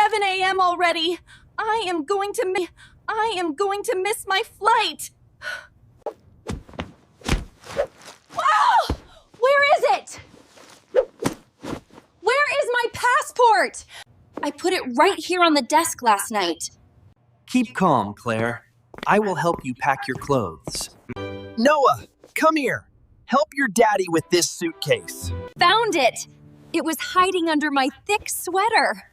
7 a.m. already. I am going to miss my flight. Wow! Where is it? Where is my passport? I put it right here on the desk last night. Keep calm, Claire. I will help you pack your clothes. Noah, come here. Help your daddy with this suitcase. Found it! It was hiding under my thick sweater.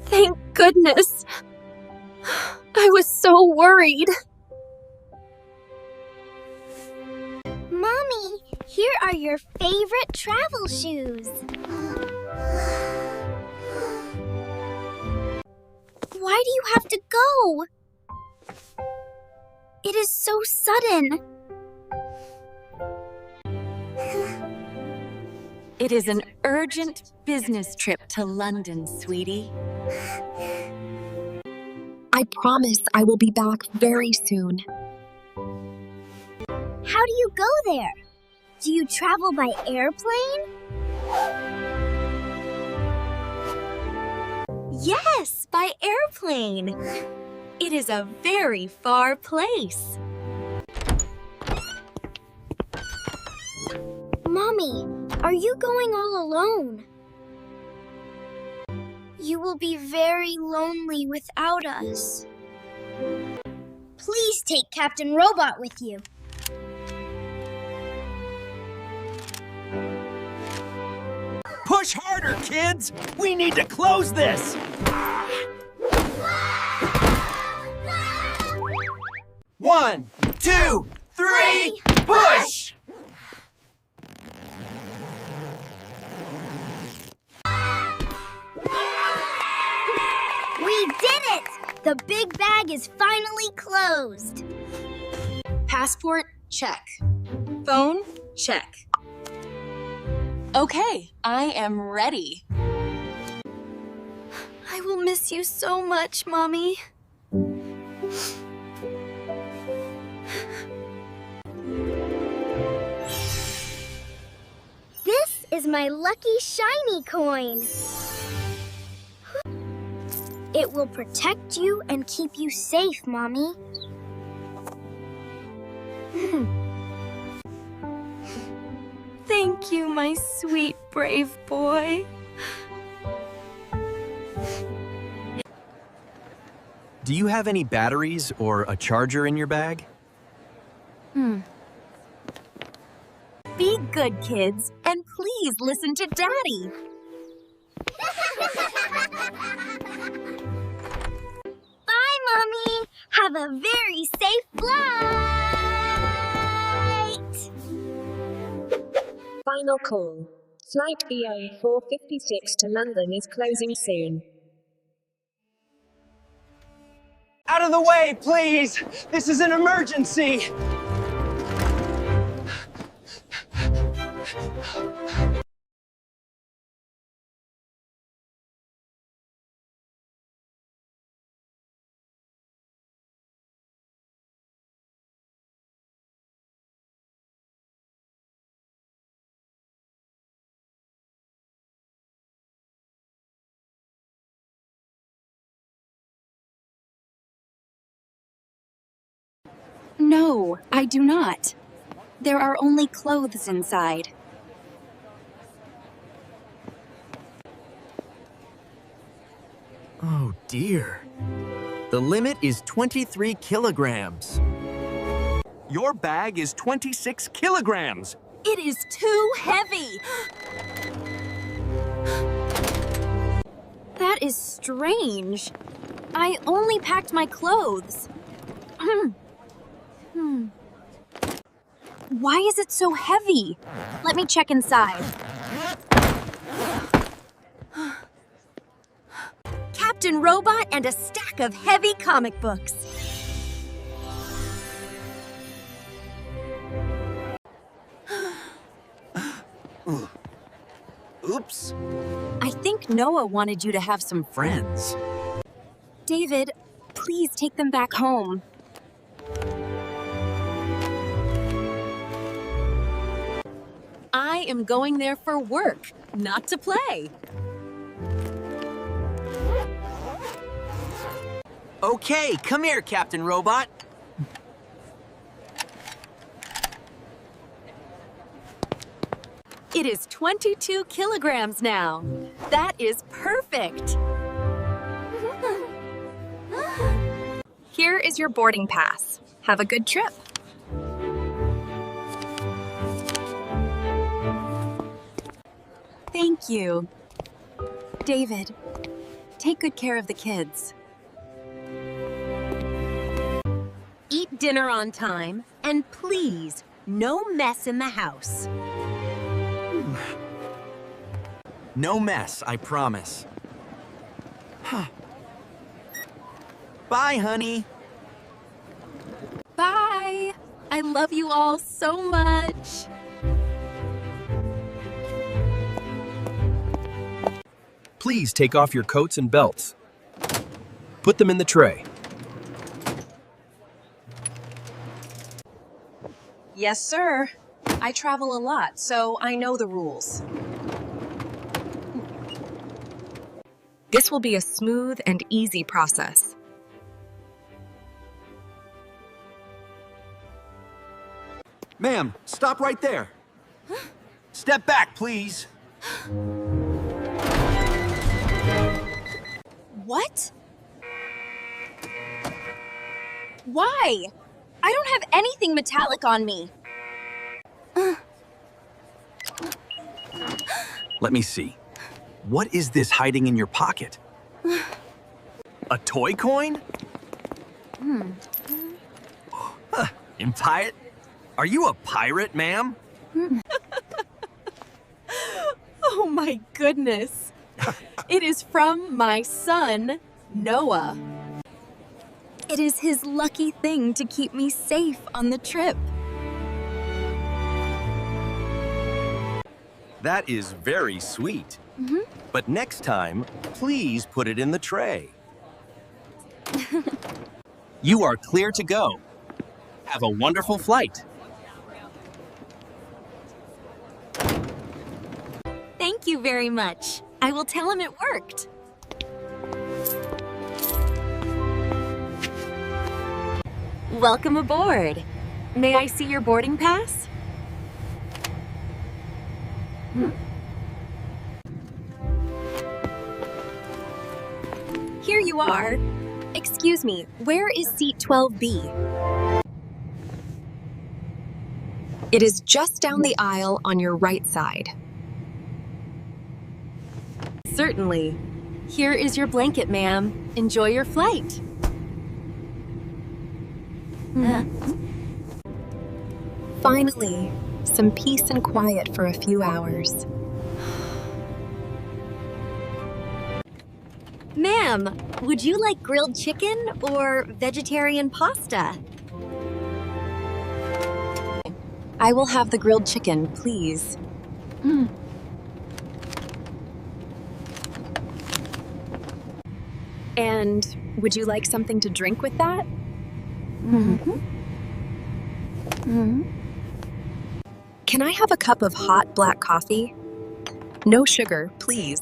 Thank goodness. I was so worried. Mommy, here are your favorite travel shoes. Why do you have to go? It is so sudden. It is an urgent business trip to London, sweetie. I promise I will be back very soon. How do you go there? Do you travel by airplane? Yes, by airplane. It is a very far place. Mommy, are you going all alone? You will be very lonely without us. Please take Captain Robot with you. Push harder, kids! We need to close this! One, two, three, push! We did it! The big bag is finally closed. Passport, check. Phone, check. Okay, I am ready. I will miss you so much, Mommy. This is my lucky shiny coin. It will protect you and keep you safe, Mommy. Thank you, my sweet, brave boy. Do you have any batteries or a charger in your bag? Be good, kids, and please listen to Daddy. Bye, Mommy. Have a very safe flight. Final call. Flight BA 456 to London is closing soon. Out of the way, please! This is an emergency! No, I do not. There are only clothes inside. Oh dear. The limit is 23 kilograms. Your bag is 26 kilograms. It is too heavy. That is strange. I only packed my clothes. Why is it so heavy? Let me check inside. Captain Robot and a stack of heavy comic books. Oops. I think Noah wanted you to have some friends. David, please take them back home. I am going there for work, not to play. Okay, come here, Captain Robot. It is 22 kilograms now. That is perfect. Here is your boarding pass. Have a good trip. Thank you. David, take good care of the kids. Eat dinner on time, and please, no mess in the house. No mess, I promise. Bye, honey. Bye. I love you all so much. Please take off your coats and belts. Put them in the tray. Yes, sir. I travel a lot, so I know the rules. This will be a smooth and easy process. Ma'am, stop right there. Step back, please. What? Why? I don't have anything metallic on me. Let me see. What is this hiding in your pocket? A toy coin? Pirate? Are you a pirate, ma'am? Oh my goodness. It is from my son, Noah. It is his lucky thing to keep me safe on the trip. That is very sweet. But next time, please put it in the tray. You are clear to go. Have a wonderful flight. Thank you very much. I will tell him it worked. Welcome aboard. May I see your boarding pass? Here you are. Excuse me, where is seat 12B? It is just down the aisle on your right side. Certainly. Here is your blanket, ma'am. Enjoy your flight. Finally, some peace and quiet for a few hours. Ma'am, would you like grilled chicken or vegetarian pasta? I will have the grilled chicken, please. And would you like something to drink with that? Can I have a cup of hot black coffee? No sugar, please.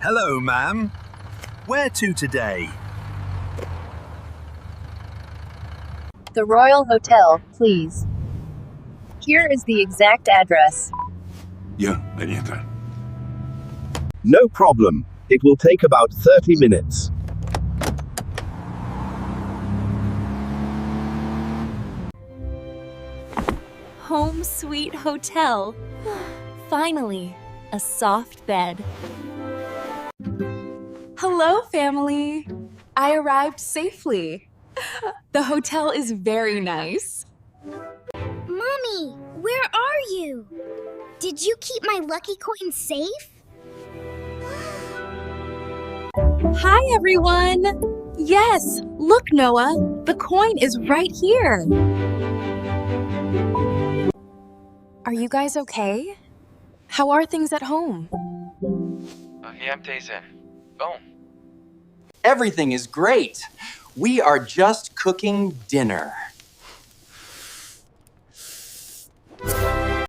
Hello, ma'am. Where to today? The Royal Hotel, please. Here is the exact address. Ya, ahí entra. No problem. It will take about 30 minutes. Home Sweet Hotel. Finally, a soft bed. Hello, family. I arrived safely. The hotel is very nice. Mommy, where are you? Did you keep my lucky coin safe? Hi, everyone. Yes, look, Noah. The coin is right here. Are you guys okay? How are things at home? Everything is great. We are just cooking dinner.